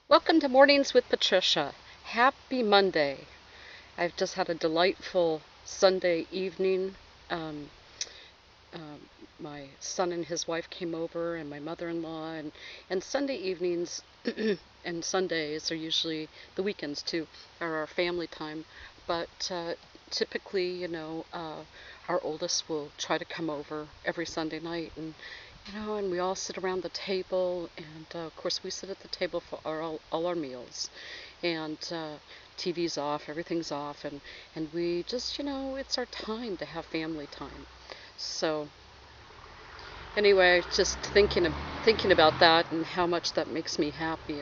Welcome to Mornings with Patricia. Happy Monday. I've just had a delightful Sunday evening. Um, um, my son and his wife came over, and my mother-in-law, and Sunday evenings and Sundays are usually the weekends too, are our family time. But typically, our oldest will try to come over every Sunday night, and we all sit around the table, and of course we sit at the table for all our meals, and TV's off, everything's off, and we just, it's our time to have family time. So anyway, just thinking about that and how much that makes me happy,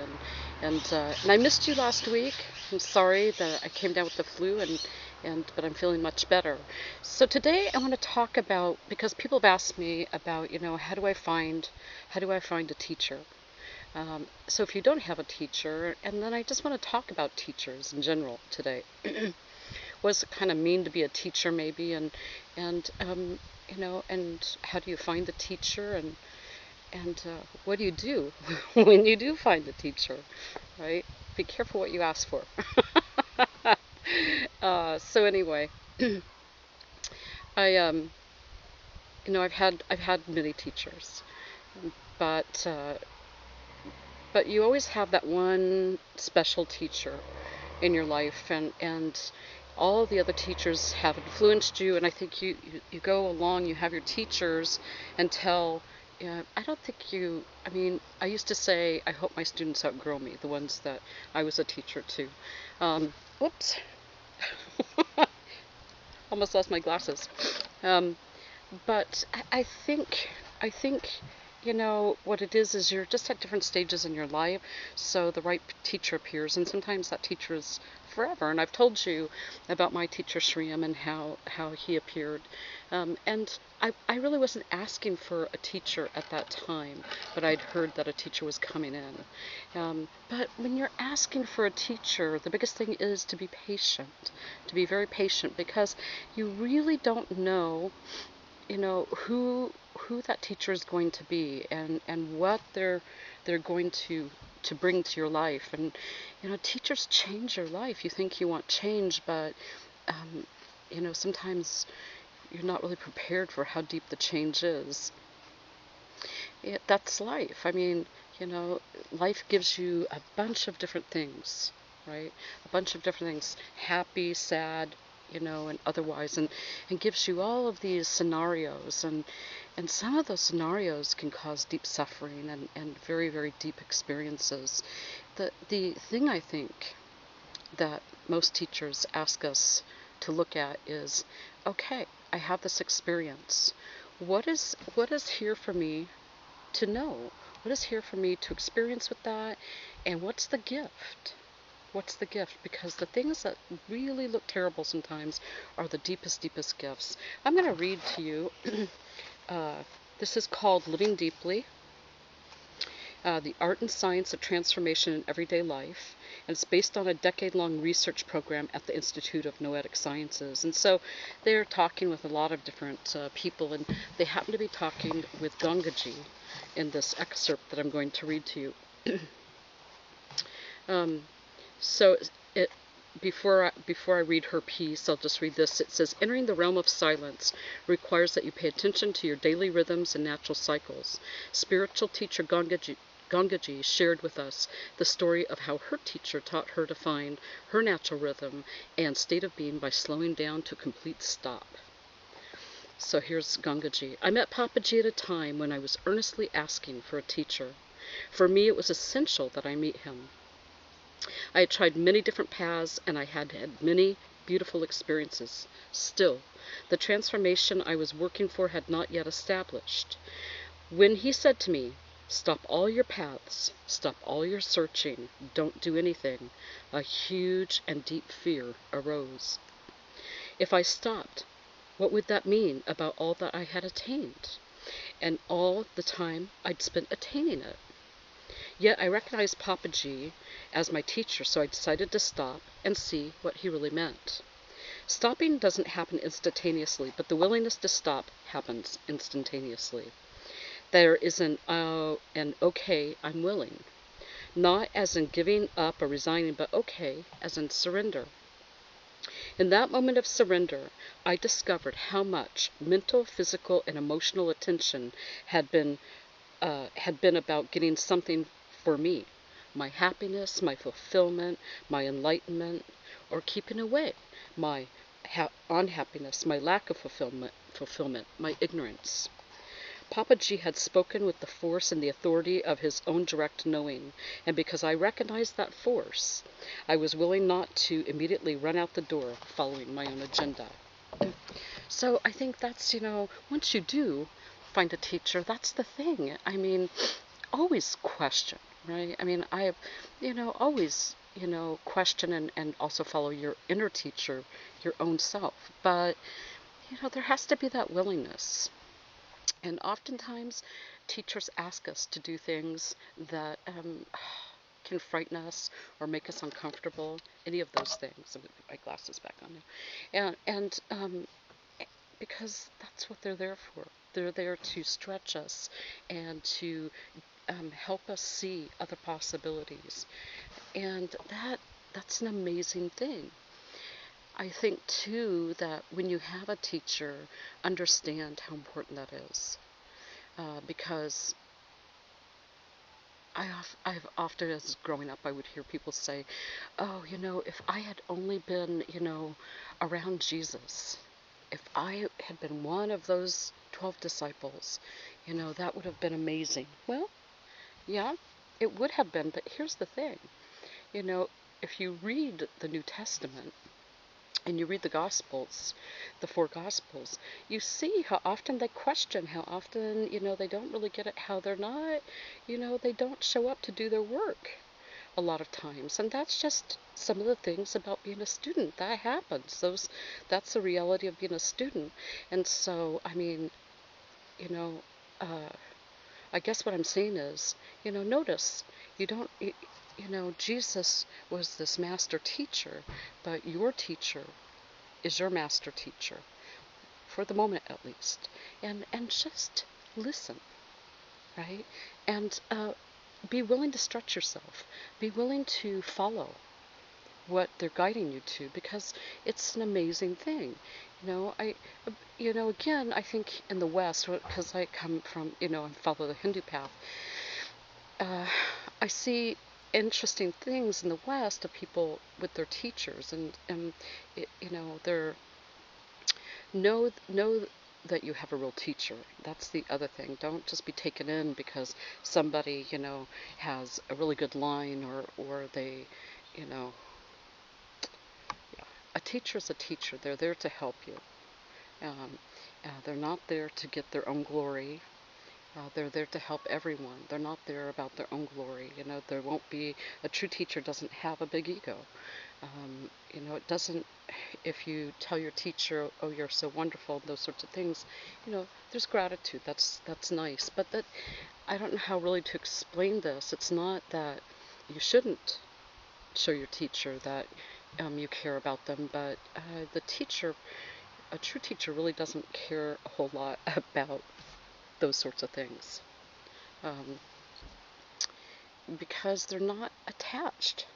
and I missed you last week. I'm sorry that I came down with the flu, and but I'm feeling much better. So today I want to talk about, because people have asked me about, how do I find a teacher? So if you don't have a teacher, and then I just want to talk about teachers in general today. What does it kind of mean to be a teacher, maybe, and how do you find the teacher, and what do you do when you do find a teacher, right? Be careful what you ask for. So anyway, I I've had many teachers, but but you always have that one special teacher in your life, and all the other teachers have influenced you, and I think you go along, you have your teachers until, I don't think I mean, I used to say, I hope my students outgrow me, the ones that I was a teacher to. Whoops, almost lost my glasses. Um, but I think what it is you're just at different stages in your life, so the right teacher appears, and sometimes that teacher is forever. And I've told you about my teacher Shriyam and how he appeared, and I really wasn't asking for a teacher at that time, but I'd heard that a teacher was coming in. But when you're asking for a teacher, the biggest thing is to be patient, to be very patient, because you really don't know, who that teacher is going to be, and what they're going to bring to your life. And teachers change your life. You think you want change, but sometimes you're not really prepared for how deep the change is. That's life. I mean, life gives you a bunch of different things, right? A bunch of different things, happy, sad, and otherwise, and gives you all of these scenarios, and some of those scenarios can cause deep suffering, and very, very deep experiences. The thing I think that most teachers ask us to look at is, okay, I have this experience. What is here for me to know? What is here for me to experience with that? And what's the gift? What's the gift? Because the things that really look terrible sometimes are the deepest, deepest gifts. I'm going to read to you. uh, this is called Living Deeply, The Art and Science of Transformation in Everyday Life. And it's based on a decade-long research program at the Institute of Noetic Sciences. And so they're talking with a lot of different people, and they happen to be talking with Gangaji in this excerpt that I'm going to read to you. um, so it, before I read her piece, I'll just read this. It says, entering the realm of silence requires that you pay attention to your daily rhythms and natural cycles. Spiritual teacher Gangaji shared with us the story of how her teacher taught her to find her natural rhythm and state of being by slowing down to a complete stop. So here's Gangaji. I met Papaji at a time when I was earnestly asking for a teacher. For me, it was essential that I meet him. I had tried many different paths, and I had had many beautiful experiences. Still, the transformation I was working for had not yet established. When he said to me, stop all your paths, stop all your searching, don't do anything, a huge and deep fear arose. If I stopped, what would that mean about all that I had attained, and all the time I'd spent attaining it? Yet I recognized Papaji as my teacher, so I decided to stop and see what he really meant. Stopping doesn't happen instantaneously, but the willingness to stop happens instantaneously. There is an okay, I'm willing. Not as in giving up or resigning, but okay, as in surrender. In that moment of surrender, I discovered how much mental, physical, and emotional attention had been about getting something for me, my happiness, my fulfillment, my enlightenment, or keeping away my unhappiness, my lack of fulfillment, my ignorance. Papaji had spoken with the force and the authority of his own direct knowing, and because I recognized that force, I was willing not to immediately run out the door following my own agenda. So I think that's, once you do find a teacher, that's the thing. I mean, always question, right? I mean, always, question and also follow your inner teacher, your own self. But, there has to be that willingness. And oftentimes, teachers ask us to do things that can frighten us or make us uncomfortable. Any of those things. I'm going to put my glasses back on now. And because that's what they're there for. They're there to stretch us and to help us see other possibilities. And that's an amazing thing. I think, too, that when you have a teacher, understand how important that is. Because I've often, as growing up, I would hear people say, oh, if I had only been, around Jesus, if I had been one of those 12 disciples, that would have been amazing. Well, yeah, it would have been, but here's the thing. If you read the New Testament, and you read the Gospels, the four Gospels, you see how often they question, how often, they don't really get it, how they're not, they don't show up to do their work a lot of times. And that's just some of the things about being a student. That happens. That's the reality of being a student. And so, I mean, I guess what I'm saying is, notice, you don't, Jesus was this master teacher, but your teacher is your master teacher, for the moment at least. And just listen, right? And be willing to stretch yourself. Be willing to follow what they're guiding you to, because it's an amazing thing. Again, I think in the West, because I come from, and follow the Hindu path, I see interesting things in the West of people with their teachers, and they're know that you have a real teacher. That's the other thing. Don't just be taken in because somebody, has a really good line, or they, yeah. A teacher is a teacher. They're there to help you. They're not there to get their own glory. They're there to help everyone. They're not there about their own glory. There won't be, a true teacher doesn't have a big ego. It doesn't, if you tell your teacher, oh, you're so wonderful, those sorts of things, there's gratitude. That's nice. But I don't know how really to explain this. It's not that you shouldn't show your teacher that you care about them, but the teacher, a true teacher, really doesn't care a whole lot about those sorts of things, because they're not attached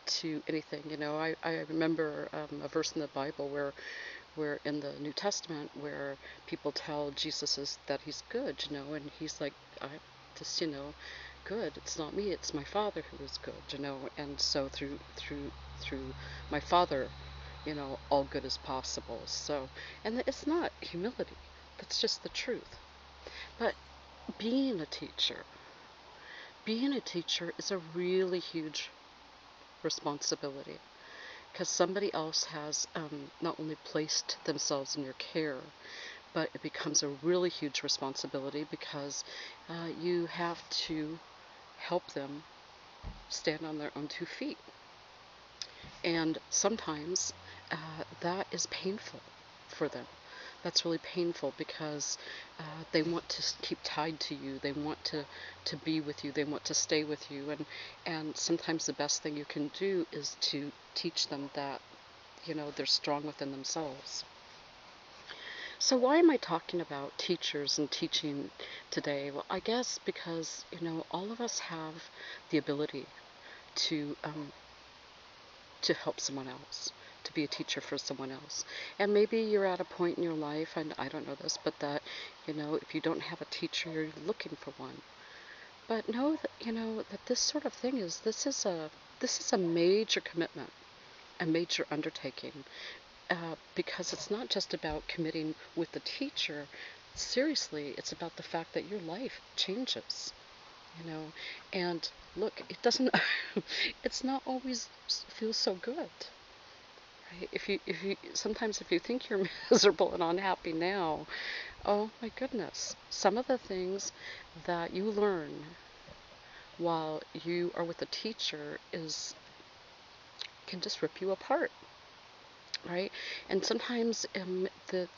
to anything. I remember a verse in the Bible where in the New Testament, where people tell Jesus that he's good, and he's like, I just, good. It's not me. It's my Father who is good, and so through my Father, all good is possible. So, and it's not humility. That's just the truth. But being a teacher is a really huge responsibility, because somebody else has not only placed themselves in your care, but it becomes a really huge responsibility, because you have to help them stand on their own 2 feet. And sometimes that is painful for them. That's really painful, because they want to keep tied to you. They want to be with you. They want to stay with you. And sometimes the best thing you can do is to teach them that, they're strong within themselves. So why am I talking about teachers and teaching today? Well, I guess because, all of us have the ability to to help someone else, to be a teacher for someone else. And maybe you're at a point in your life, and I don't know this, but that, if you don't have a teacher, you're looking for one. But know that, that this sort of thing this is a major commitment, a major undertaking, because it's not just about committing with the teacher. Seriously, it's about the fact that your life changes, and look, it doesn't, it's not always feel so good, right? If you sometimes if you think you're miserable and unhappy now, oh my goodness, some of the things that you learn while you are with a teacher is can just rip you apart, right? And sometimes the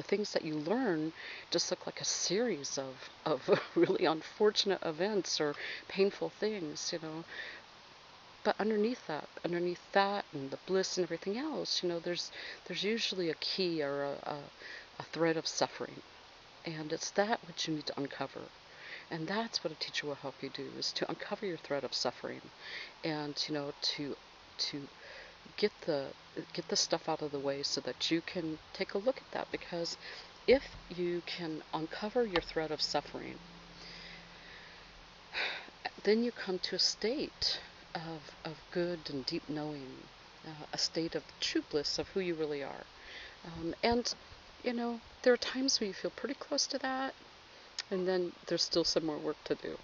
things that you learn just look like a series of really unfortunate events or painful things, but underneath that and the bliss and everything else, there's usually a key or a thread of suffering, and it's that which you need to uncover. And that's what a teacher will help you do, is to uncover your thread of suffering, and to get the stuff out of the way so that you can take a look at that. Because if you can uncover your thread of suffering, then you come to a state of good and deep knowing, a state of true bliss of who you really are. And there are times when you feel pretty close to that, and then there's still some more work to do.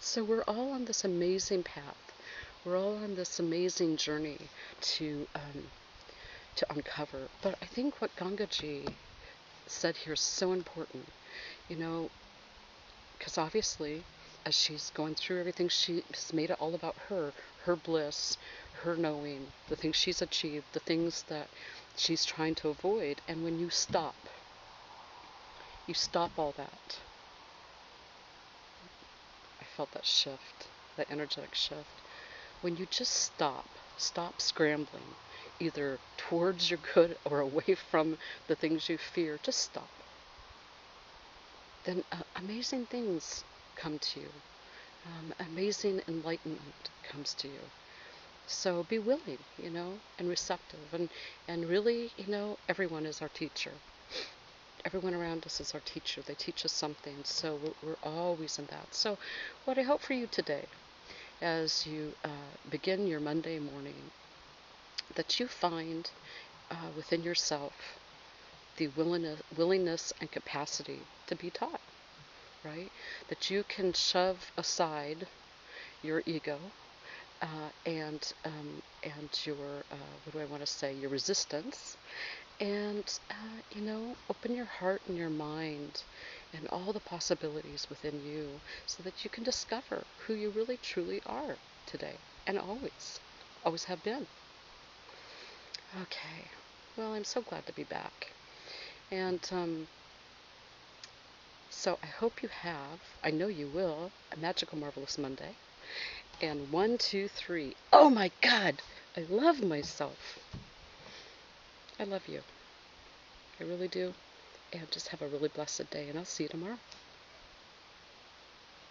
So we're all on this amazing path. We're all on this amazing journey to uncover. But I think what Gangaji said here is so important, because obviously, as she's going through everything, she's made it all about her bliss, her knowing, the things she's achieved, the things that she's trying to avoid. And when you stop all that. I felt that shift, that energetic shift. When you just stop scrambling, either towards your good or away from the things you fear, just stop. Then amazing things come to you. Amazing enlightenment comes to you. So be willing, and receptive. And really, everyone is our teacher. Everyone around us is our teacher. They teach us something. So we're always in that. So what I hope for you today, as you begin your Monday morning, that you find within yourself the willingness and capacity to be taught, right? That you can shove aside your ego and your what do I want to say? Your resistance, and open your heart and your mind and all the possibilities within you, so that you can discover who you really truly are today and always have been. Okay, well, I'm so glad to be back. And so I hope you have, I know you will, a magical, marvelous Monday. And 1, 2, 3. Oh my God, I love myself. I love you. I really do. And just have a really blessed day, and I'll see you tomorrow.